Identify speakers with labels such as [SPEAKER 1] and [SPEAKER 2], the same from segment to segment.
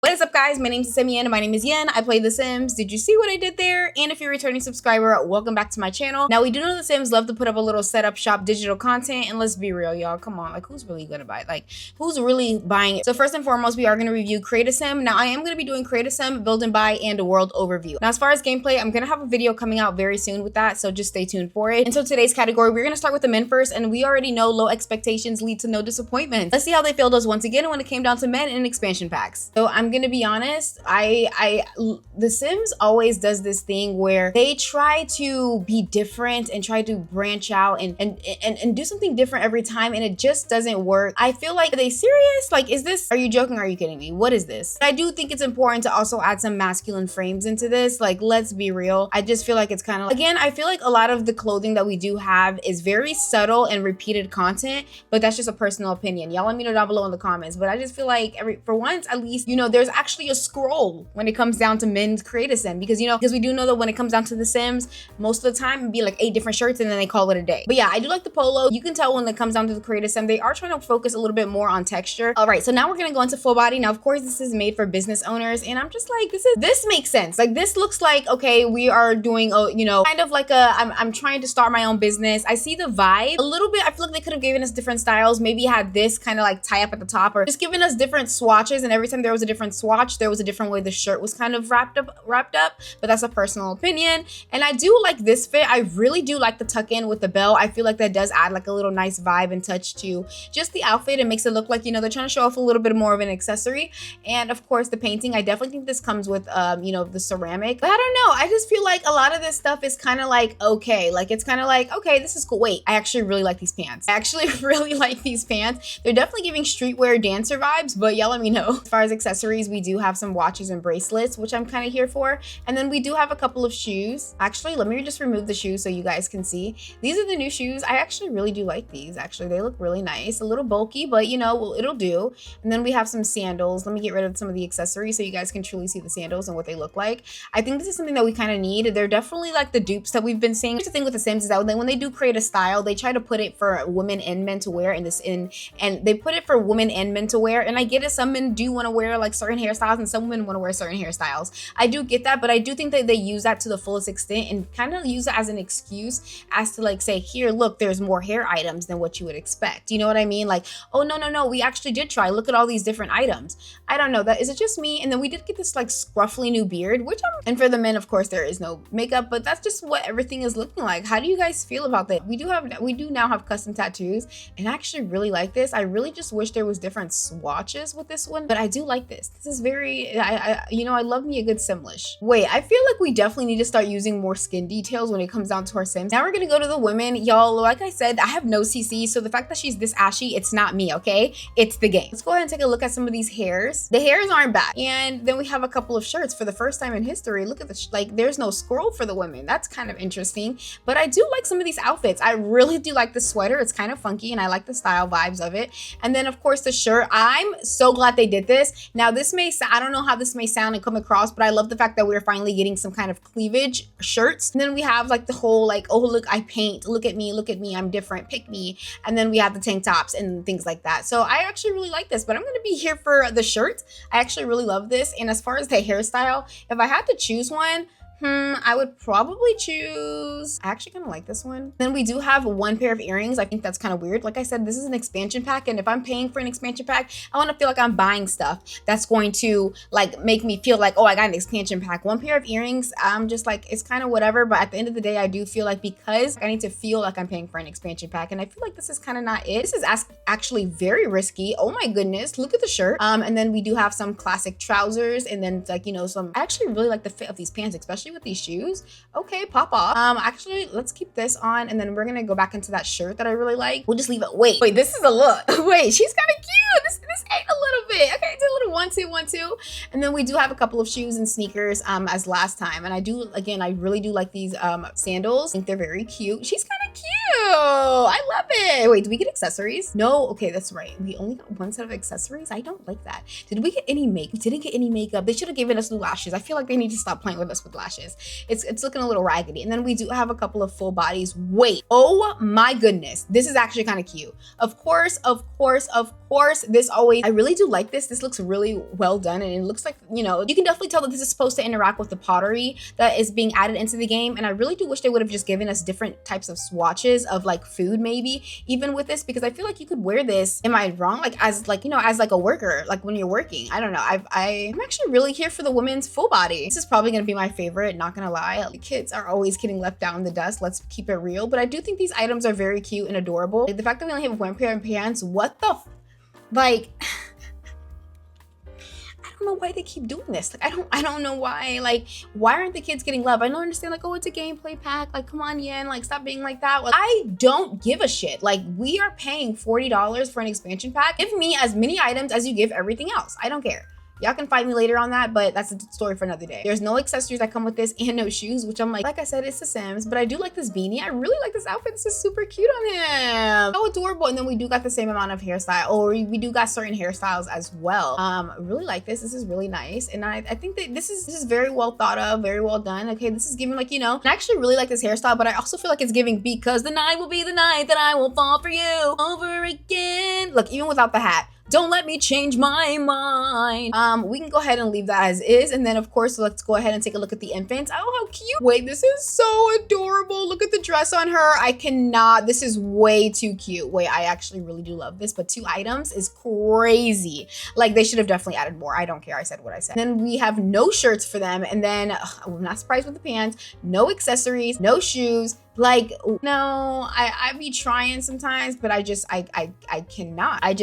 [SPEAKER 1] What is up, guys? My name is Simeon and my name is Yen. I play The Sims. Did you see what I did there? And if you're a returning subscriber, welcome back to my channel. Now, we do know The Sims love to put up a little setup shop digital content, and let's be real, y'all. Come on, like, who's really gonna buy it? Like, who's really buying it? So first and foremost, we are gonna review Create a Sim. Now, I am gonna be doing Create a Sim, Build and Buy, and a world overview. Now, as far as gameplay, I'm gonna have a video coming out very soon with that, so just stay tuned for it. And so today's category, we're gonna start with the men first, and we already know low expectations lead to no disappointments. Let's see how they failed us once again when it came down to men and expansion packs. So I'm gonna be honest, The Sims always does this thing where they try to be different and try to branch out and do something different every time, and it just doesn't work. I feel like, are they serious? Like, are you joking? Are you kidding me? What is this? I do think it's important to also add some masculine frames into this. Like, let's be real. I just feel like it's kind of, again, I feel like a lot of the clothing that we do have is very subtle and repeated content, but that's just a personal opinion. Y'all let me know down below in the comments, but I just feel like for once, at least, there's actually a scroll when it comes down to men's Create a Sim, because we do know that when it comes down to The Sims, most of the time it'd be like 8 different shirts and then they call it a day. But yeah, I do like the polo. You can tell when it comes down to the Create a Sim, they are trying to focus a little bit more on texture. All right, so now we're gonna go into full body. Now, of course, this is made for business owners, and I'm just like, this makes sense. Like, this looks like, okay, we are doing kind of like I'm trying to start my own business. I see the vibe a little bit. I feel like they could have given us different styles, maybe had this kind of like tie up at the top, or just given us different swatches, and every time there was a different swatch, there was a different way the shirt was kind of wrapped up, but that's a personal opinion. And I do like this fit. I really do like the tuck in with the belt. I feel like that does add like a little nice vibe and touch to just the outfit. It makes it look like, they're trying to show off a little bit more of an accessory. And of course, the painting, I definitely think this comes with the ceramic, but I don't know, I just feel like a lot of this stuff is kind of like, okay, like, it's kind of like, okay, this is cool. Wait, I actually really like these pants. I actually really like these pants. They're definitely giving streetwear dancer vibes, but y'all let me know. As far as accessories, we do have some watches and bracelets, which I'm kind of here for. And then we do have a couple of shoes. Actually, let me just remove the shoes so you guys can see. These are the new shoes. I actually really do like these. Actually, they look really nice. A little bulky, but well, it'll do. And then we have some sandals. Let me get rid of some of the accessories so you guys can truly see the sandals and what they look like. I think this is something that we kind of need. They're definitely like the dupes that we've been seeing. Here's the thing with the Sims is that when they do create a style, they try to put it for women and men to wear and they put it for women and men to wear. And I get it. Some men do want to wear like certain hairstyles and some women want to wear certain hairstyles. I do get that, but I do think that they use that to the fullest extent and kind of use it as an excuse as to like say, here, look, there's more hair items than what you would expect. You know what I mean? Like, oh, no, we actually did try. Look at all these different items. I don't know. Is it just me? And then we did get this like scruffly new beard, and for the men, of course, there is no makeup, but that's just what everything is looking like. How do you guys feel about that? We do now have custom tattoos, and I actually really like this. I really just wish there was different swatches with this one, but I do like this. This is very, I love me a good Simlish. Wait, I feel like we definitely need to start using more skin details when it comes down to our Sims. Now we're gonna go to the women. Y'all, like I said, I have no CC, so the fact that she's this ashy, it's not me, okay? It's the game. Let's go ahead and take a look at some of these hairs. The hairs aren't bad. And then we have a couple of shirts for the first time in history. Look at this, like, there's no scroll for the women. That's kind of interesting, but I do like some of these outfits. I really do like the sweater. It's kind of funky, and I like the style vibes of it. And then, of course, the shirt. I'm so glad they did this. Now, I don't know how this may sound and come across, but I love the fact that we're finally getting some kind of cleavage shirts. And then we have like the whole like, oh, look, I paint. Look at me, I'm different, pick me. And then we have the tank tops and things like that. So I actually really like this, but I'm gonna be here for the shirt. I actually really love this. And as far as the hairstyle, if I had to choose one, I would probably choose, I actually kind of like this one. Then we do have one pair of earrings. I think that's kind of weird. Like I said, this is an expansion pack, and if I'm paying for an expansion pack, I want to feel like I'm buying stuff that's going to like make me feel like, oh, I got an expansion pack. One pair of earrings, I'm just like, it's kind of whatever, but at the end of the day, I do feel like, because I need to feel like I'm paying for an expansion pack, and I feel like this is kind of not it. This is actually very risky. Oh my goodness, look at the shirt. And then we do have some classic trousers, and then like, I actually really like the fit of these pants, especially with these shoes. Okay, pop off. Actually, let's keep this on, and then we're gonna go back into that shirt that I really like. We'll just leave it. Wait, this is a look. Wait, she's kind of cute. This ain't a little bit. Okay, do a little 1-2-1-2. And then we do have a couple of shoes and sneakers as last time. And I really do like these sandals. I think they're very cute. She's kind of cute. I love it. Wait, do we get accessories? No. Okay, that's right. We only got one set of accessories. I don't like that. Did we get any makeup? We didn't get any makeup. They should have given us new lashes. I feel like they need to stop playing with us with lashes. It's looking a little raggedy. And then we do have a couple of full bodies. Wait, oh my goodness. This is actually kind of cute. Of course, this always, I really do like this. This looks really well done. And it looks like, you know, you can definitely tell that this is supposed to interact with the pottery that is being added into the game. And I really do wish they would have just given us different types of swatches of like food, maybe even with this, because I feel like you could wear this, am I wrong? Like as like, you know, as like a worker, like when you're working, I don't know. I'm actually really here for the women's full body. This is probably going to be my favorite, not gonna lie. The kids are always getting left out in the dust. Let's keep it real. But I do think these items are very cute and adorable. Like the fact that we only have one pair of pants, what the like, I don't know why they keep doing this. Like, I don't know why. Like, why aren't the kids getting love? I don't understand. Like, oh, it's a gameplay pack. Like, come on, Yen. Like, stop being like that. Like, I don't give a shit. Like, we are paying $40 for an expansion pack. Give me as many items as you give everything else. I don't care. Y'all can fight me later on that, but that's a story for another day. There's no accessories that come with this and no shoes, which I'm like I said, it's The Sims, but I do like this beanie. I really like this outfit. This is super cute on him. So adorable. And then we do got the same amount of hairstyle, or we do got certain hairstyles as well. I really like this. This is really nice. And I think that this is very well thought of, very well done. Okay, this is giving like, you know, I actually really like this hairstyle, but I also feel like it's giving because the night will be the night that I will fall for you over again. Look, even without the hat. Don't let me change my mind. We can go ahead and leave that as is. And then of course, let's go ahead and take a look at the infants. Oh, how cute. Wait, this is so adorable. Look at the dress on her. I cannot, this is way too cute. Wait, I actually really do love this, but 2 items is crazy. Like they should have definitely added more. I don't care. I said what I said. And then we have no shirts for them. And then I'm not surprised with the pants, no accessories, no shoes. Like, no, I be trying sometimes, but I cannot. I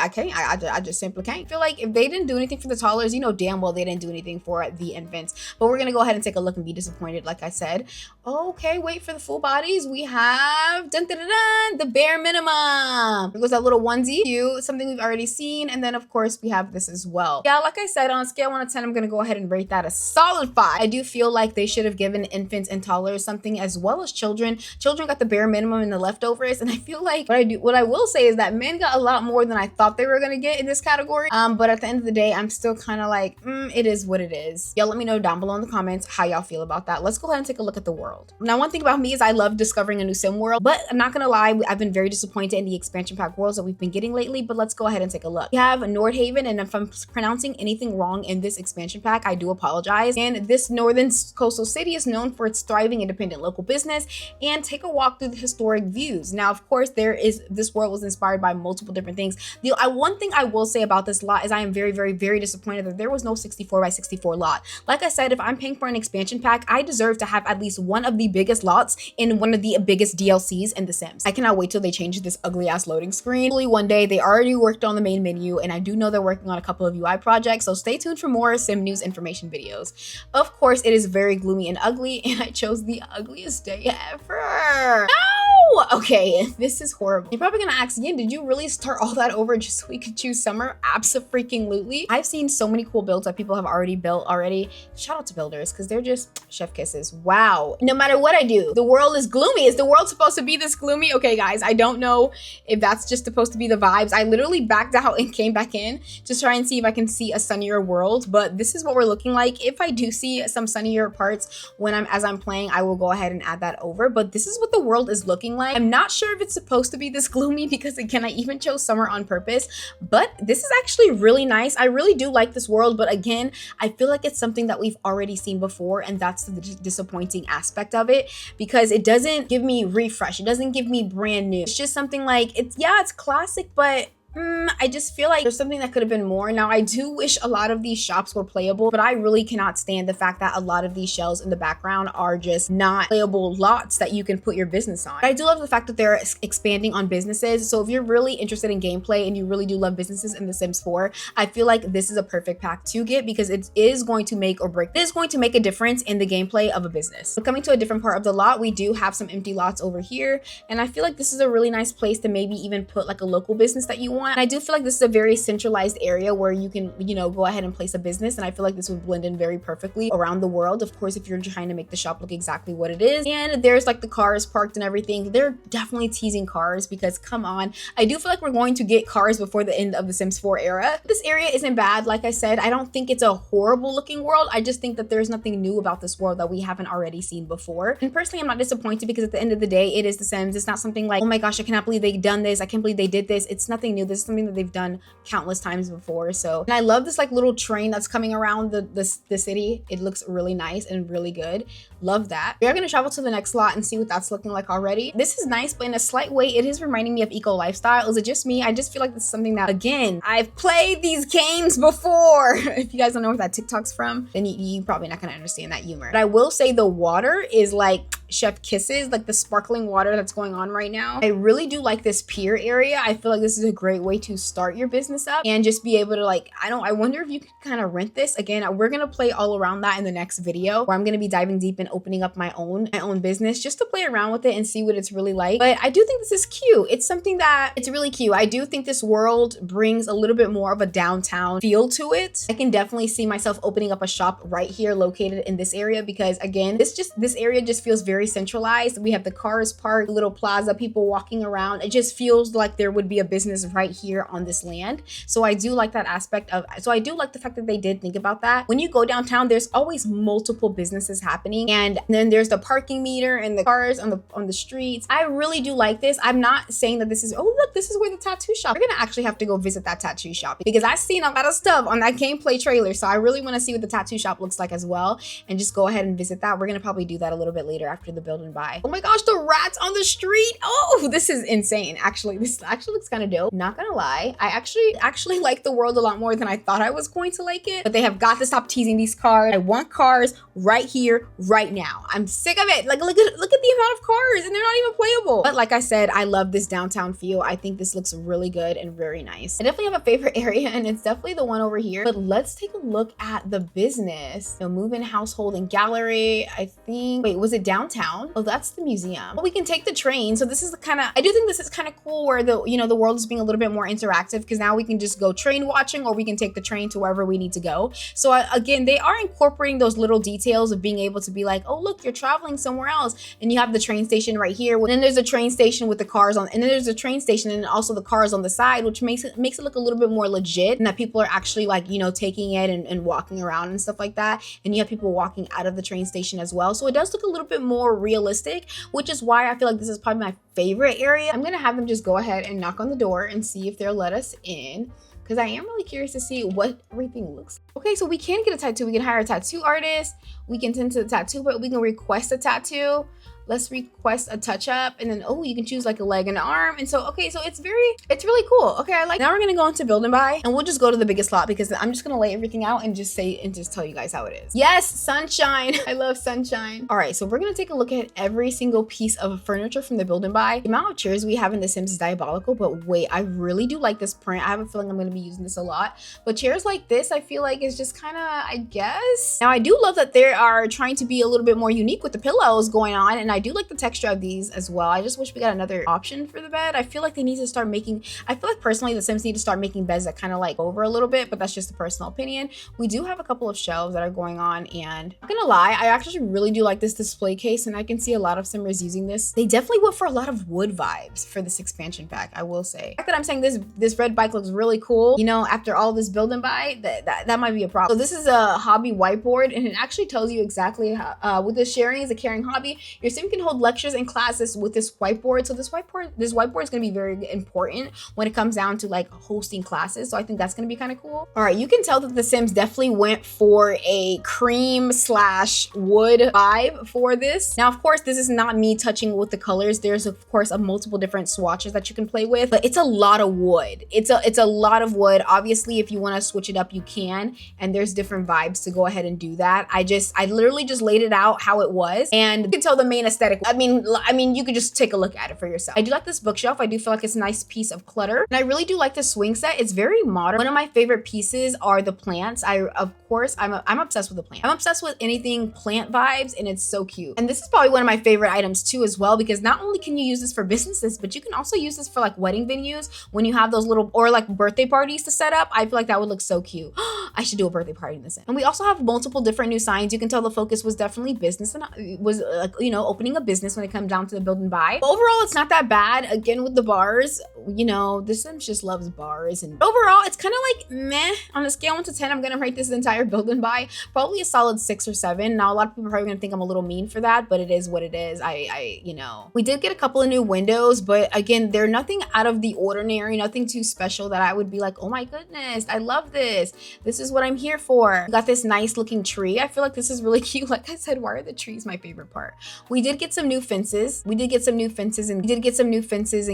[SPEAKER 1] can't. I just simply can't. I feel like if they didn't do anything for the toddlers, you know damn well they didn't do anything for the infants. But we're gonna go ahead and take a look and be disappointed, like I said. Okay, wait for the full bodies. We have the bare minimum. It goes that little onesie, cute, something we've already seen. And then of course we have this as well. Yeah, like I said, on a scale 1 to 10, I'm gonna go ahead and rate that a solid 5. I do feel like they should have given infants and toddlers something as well as children. Children got the bare minimum and the leftovers, and I feel like what I will say is that men got a lot more than I thought they were gonna get in this category. But at the end of the day, I'm still kind of like, it is what it is. Y'all let me know down below in the comments how y'all feel about that. Let's go ahead and take a look at the world. Now, one thing about me is I love discovering a new sim world, but I'm not gonna lie, I've been very disappointed in the expansion pack worlds that we've been getting lately. But let's go ahead and take a look. We have Nordhaven, and if I'm pronouncing anything wrong in this expansion pack, I do apologize. And this northern coastal city is known for its thriving independent local business. And take a walk through the historic views. Now, of course, this world was inspired by multiple different things. One thing I will say about this lot is I am very, very, very disappointed that there was no 64 by 64 lot. Like I said, if I'm paying for an expansion pack, I deserve to have at least one of the biggest lots in one of the biggest DLCs in The Sims. I cannot wait till they change this ugly ass loading screen. Hopefully one day. They already worked on the main menu, and I do know they're working on a couple of UI projects, so stay tuned for more Sim news information videos. Of course, it is very gloomy and ugly, and I chose the ugliest day ever. No! Okay, this is horrible. You're probably gonna ask, Yin, did you really start all that over just so we could choose summer? Abso-freaking-lutely. I've seen so many cool builds that people have already built already. Shout out to builders, because they're just chef kisses. Wow. No matter what I do, the world is gloomy. Is the world supposed to be this gloomy? Okay, guys, I don't know if that's just supposed to be the vibes. I literally backed out and came back in to try and see if I can see a sunnier world, but this is what we're looking like. If I do see some sunnier parts as I'm playing, I will go ahead and add that over. But this is what the world is looking like. I'm not sure if it's supposed to be this gloomy because again, I even chose summer on purpose, but this is actually really nice. I really do like this world, but again, I feel like it's something that we've already seen before, and that's the disappointing aspect of it, because it doesn't give me refresh. It doesn't give me brand new. It's just something like, it's classic, but I just feel like there's something that could have been more. Now, I do wish a lot of these shops were playable, but I really cannot stand the fact that a lot of these shells in the background are just not playable lots that you can put your business on. But I do love the fact that they're expanding on businesses. So if you're really interested in gameplay and you really do love businesses in The Sims 4, I feel like this is a perfect pack to get because it is going to make or break. It is going to make a difference in the gameplay of a business. So coming to a different part of the lot, we do have some empty lots over here. And I feel like this is a really nice place to maybe even put like a local business that you want. want. And I do feel like this is a very centralized area where you can, you know, go ahead and place a business. And I feel like this would blend in very perfectly around the world. Of course, if you're trying to make the shop look exactly what it is. And there's like the cars parked and everything. They're definitely teasing cars because come on. I do feel like we're going to get cars before the end of the Sims 4 era. This area isn't bad. Like I said, I don't think it's a horrible looking world. I just think that there's nothing new about this world that we haven't already seen before. And personally, I'm not disappointed because at the end of the day, it is The Sims. It's not something like, oh my gosh, I cannot believe they've done this. I can't believe they did this. It's nothing new. This is something that they've done countless times before. So, and I love this like little train that's coming around the city. It looks really nice and really good. Love that. We are going to travel to the next lot and see what that's looking like already. This is nice, but in a slight way, it is reminding me of Eco Lifestyle. Is it just me? I just feel like this is something that, again, I've played these games before. If you guys don't know where that TikTok's from, then you probably not going to understand that humor. But I will say the water is like chef kisses, like the sparkling water that's going on right now. I really do like this pier area. I feel like this is a great way to start your business up and just be able to like, I wonder if you could kind of rent this. Again, we're going to play all around that in the next video where I'm going to be diving deep and opening up my own business just to play around with it and see what it's really like. But I do think this is cute. It's something that it's really cute. I do think this world brings a little bit more of a downtown feel to it. I can definitely see myself opening up a shop right here located in this area because again, this area just feels very centralized. We have the cars parked, little plaza, people walking around. It just feels like there would be a business right here on this land. So I do like that aspect of, so I do like the fact that they did think about that. When you go downtown, there's always multiple businesses happening. And then there's the parking meter and the cars on the streets. I really do like this. I'm not saying that this is, oh look, this is where the tattoo shop. We're gonna actually have to go visit that tattoo shop because I've seen a lot of stuff on that gameplay trailer. So I really want to see what the tattoo shop looks like as well and just go ahead and visit that. We're gonna probably do that a little bit later after the build and buy. Oh my gosh, the rats on the street. Oh, this is insane. Actually, this actually looks kind of dope. Not gonna lie. I actually like the world a lot more than I thought I was going to like it, but they have got to stop teasing these cars. I want cars right here, right now. I'm sick of it. Like, look at the amount of cars and they're not even playable. But like I said, I love this downtown feel. I think this looks really good and very nice. I definitely have a favorite area and it's definitely the one over here. But let's take a look at the business. Move-in, household, and gallery. I think, wait, was it downtown? Oh, that's the museum. Well, we can take the train. So this is the kind of, I do think this is kind of cool where the world is being a little bit more interactive because now we can just go train watching or we can take the train to wherever we need to go. So again, they are incorporating those little details of being able to be like, oh, look, you're traveling somewhere else. And you have the train station right here. And then there's a train station with the cars on, and then there's a train station and also the cars on the side, which makes it look a little bit more legit and that people are actually like, taking it and walking around and stuff like that. And you have people walking out of the train station as well. So it does look a little bit more realistic, which is why I feel like this is probably my favorite area. I'm gonna have them just go ahead and knock on the door and see if they'll let us in, because I am really curious to see what everything looks like. Okay, so we can get a tattoo. We can hire a tattoo artist. We can tend to the tattoo, but we can request a tattoo. Let's request a touch up and then, oh, you can choose like a leg and an arm. And so, okay, so it's really cool. Okay, I like, now we're gonna go into build and buy and we'll just go to the biggest lot because I'm just gonna lay everything out and just tell you guys how it is. Yes, sunshine. I love sunshine. All right, so we're gonna take a look at every single piece of furniture from the build and buy. The amount of chairs we have in The Sims is diabolical, but wait, I really do like this print. I have a feeling I'm gonna be using this a lot, but chairs like this, I feel like is just kind of, I guess. Now I do love that they are trying to be a little bit more unique with the pillows going on, and I do like the texture of these as well. I just wish we got another option for the bed. I feel like they need to start making, I feel like personally The Sims need to start making beds that kind of like over a little bit, but that's just a personal opinion. We do have a couple of shelves that are going on, and I'm not gonna lie, I actually really do like this display case, and I can see a lot of Simmers using this. They definitely went for a lot of wood vibes for this expansion pack, I will say. The fact that I'm saying this red bike looks really cool, after all this build and buy, that might be a problem. So this is a hobby whiteboard, and it actually tells you exactly how, with this sharing is a caring hobby, your Sim can hold lectures and classes with this whiteboard. So this whiteboard is going to be very important when it comes down to like hosting classes. So I think that's going to be kind of cool. All right, you can tell that The Sims definitely went for a cream / wood vibe for this. Now, of course, this is not me touching with the colors. There's of course a multiple different swatches that you can play with, but it's a lot of wood. It's a lot of wood. Obviously, if you want to switch it up, you can, and there's different vibes to go ahead and do that. I literally just laid it out how it was, and you can tell the main aesthetic. I mean, you could just take a look at it for yourself. I do like this bookshelf. I do feel like it's a nice piece of clutter. And I really do like the swing set. It's very modern. One of my favorite pieces are the plants. Of course, I'm obsessed with the plant. I'm obsessed with anything plant vibes, and it's so cute. And this is probably one of my favorite items too as well, because not only can you use this for businesses, but you can also use this for like wedding venues when you have those little, or like birthday parties to set up. I feel like that would look so cute. I should do a birthday party in this. And we also have multiple different new signs. You can tell the focus was definitely business, and was like, you know, opening a business when it comes down to the build and buy. But overall, it's not that bad. Again, with the bars, you know, The Sims just loves bars. And overall, it's kind of like meh. On a scale 1 to 10, I'm gonna rate this entire build and buy probably a solid 6 or 7. Now, a lot of people are probably gonna think I'm a little mean for that, but it is what it is. You know, we did get a couple of new windows, but again, they're nothing out of the ordinary, nothing too special that I would be like, oh my goodness, I love this. This is what I'm here for. We got this nice looking tree. I feel like this is really cute. Like I said, why are the trees my favorite part? We did get some new fences. And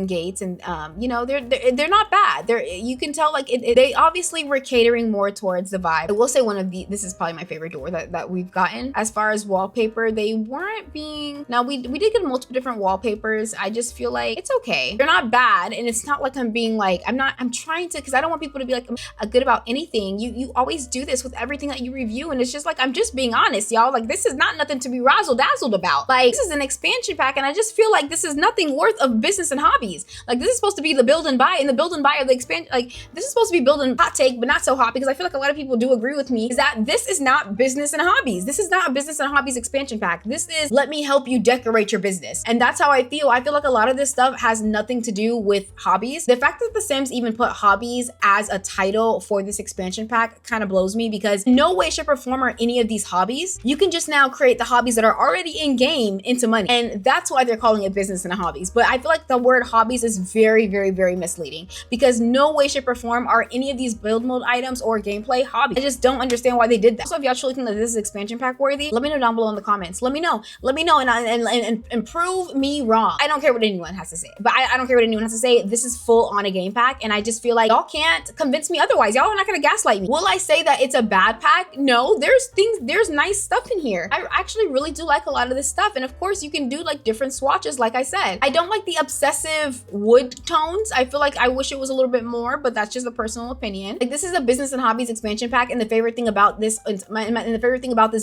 [SPEAKER 1] gates, and you know, they're not bad. You can tell like they obviously were catering more towards the vibe. I will say this is probably my favorite door that we've gotten. As far as wallpaper, they weren't being, now we did get multiple different wallpapers. I just feel like it's okay. They're not bad, and it's not like I'm being like, I'm trying to, because I don't want people to be like good about anything. You always do this with everything that you review, and it's just like, I'm just being honest, y'all. Like, this is not nothing to be razzle dazzled about. Like, this is an expansion pack, and I just feel like this is nothing worth of business and hobbies. Like, this is supposed to be the build and buy, and the build and buy of the expansion. Like, this is supposed to be build and hot take, but not so hot, because I feel like a lot of people do agree with me, is that this is not business and hobbies. This is not a business and hobbies expansion pack. This is, let me help you decorate your business. And that's how I feel. I feel like a lot of this stuff has nothing to do with hobbies. The fact that The Sims even put hobbies as a title for this expansion pack kind of blows me, because no way, shape, or form are any of these hobbies. You can just now create the hobbies that are already in game into money. And that's why they're calling it business and hobbies. But I feel like the word hobbies is very, very, very misleading, because no way, shape, or form are any of these build mode items or gameplay hobbies. I just don't understand why they did that. So if y'all truly think that this is expansion pack worthy, let me know down below in the comments. Let me know and prove me wrong. I don't care what anyone has to say, but I don't care what anyone has to say. This is full on a game pack, and I just feel like y'all can't convince me otherwise. Y'all are not gonna gaslight me. Will I say that it's a bad pack? No, there's nice stuff in here. I actually really do like a lot of this stuff, and of course you can do like different swatches. Like I said, I don't like the obsessive wood tones. I feel like I wish it was a little bit more, but that's just a personal opinion. Like, this is a business and hobbies expansion pack, and the favorite thing about this,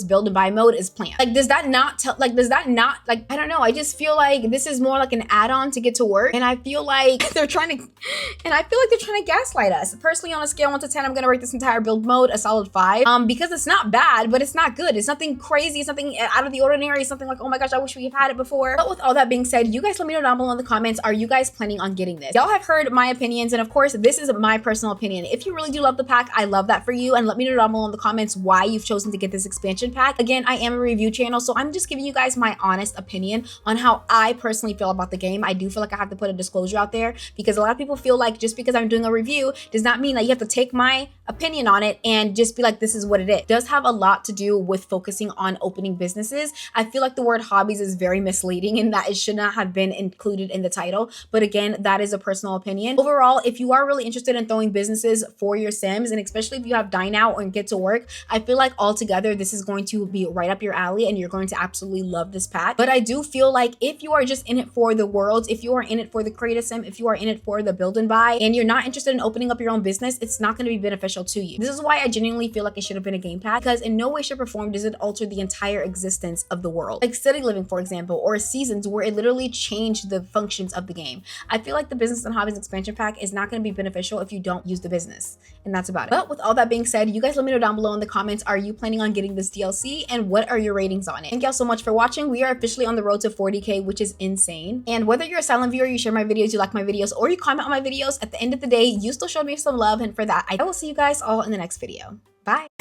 [SPEAKER 1] build and buy mode is plants. Like, does that not I don't know. I just feel like this is more like an add-on to get to work, and I feel like they're trying to gaslight us. Personally, on a scale 1 to 10, I'm gonna rate this entire build mode a solid 5, because it's not bad, but it's not good. It's nothing crazy. It's nothing out of the ordinary. It's something like, oh my gosh, I wish we've had it before. But with all that being said, you guys let me know down below in the comments, are you guys planning on getting this? Y'all have heard my opinions, and of course, this is my personal opinion. If you really do love the pack, I love that for you, and let me know down below in the comments why you've chosen to get this expansion pack. Again, I am a review channel, so I'm just giving you guys my honest opinion on how I personally feel about the game. I do feel like I have to put a disclosure out there, because a lot of people feel like just because I'm doing a review does not mean that you have to take my opinion on it and just be like, this is what it is. It does have a lot to do with focusing on opening businesses. I feel like the word hobbies is very misleading, and that it should not have been included in the title. But again, that is a personal opinion. Overall, if you are really interested in throwing businesses for your Sims, and especially if you have dine out or get to work, I feel like altogether this is going to be right up your alley, and you're going to absolutely love this pack. But I do feel like if you are just in it for the worlds, if you are in it for the creative sim, if you are in it for the build and buy, and you're not interested in opening up your own business, it's not going to be beneficial to you. This is why I genuinely feel like it should have been a game pack, because in no way, shape, or form does it alter the entire existence of the world. Like City Living, for example, or Seasons, where it literally changed the functions of the game. I feel like the business and hobbies expansion pack is not going to be beneficial if you don't use the business, and that's about it. But with all that being said, you guys let me know down below in the comments, are you planning on getting this DLC, and what are your ratings on it? Thank y'all so much for watching. We are officially on the road to 40K, which is insane. And whether you're a silent viewer, you share my videos, you like my videos, or you comment on my videos, at the end of the day, you still showed me some love, and for that, I will see you guys all in the next video. Bye.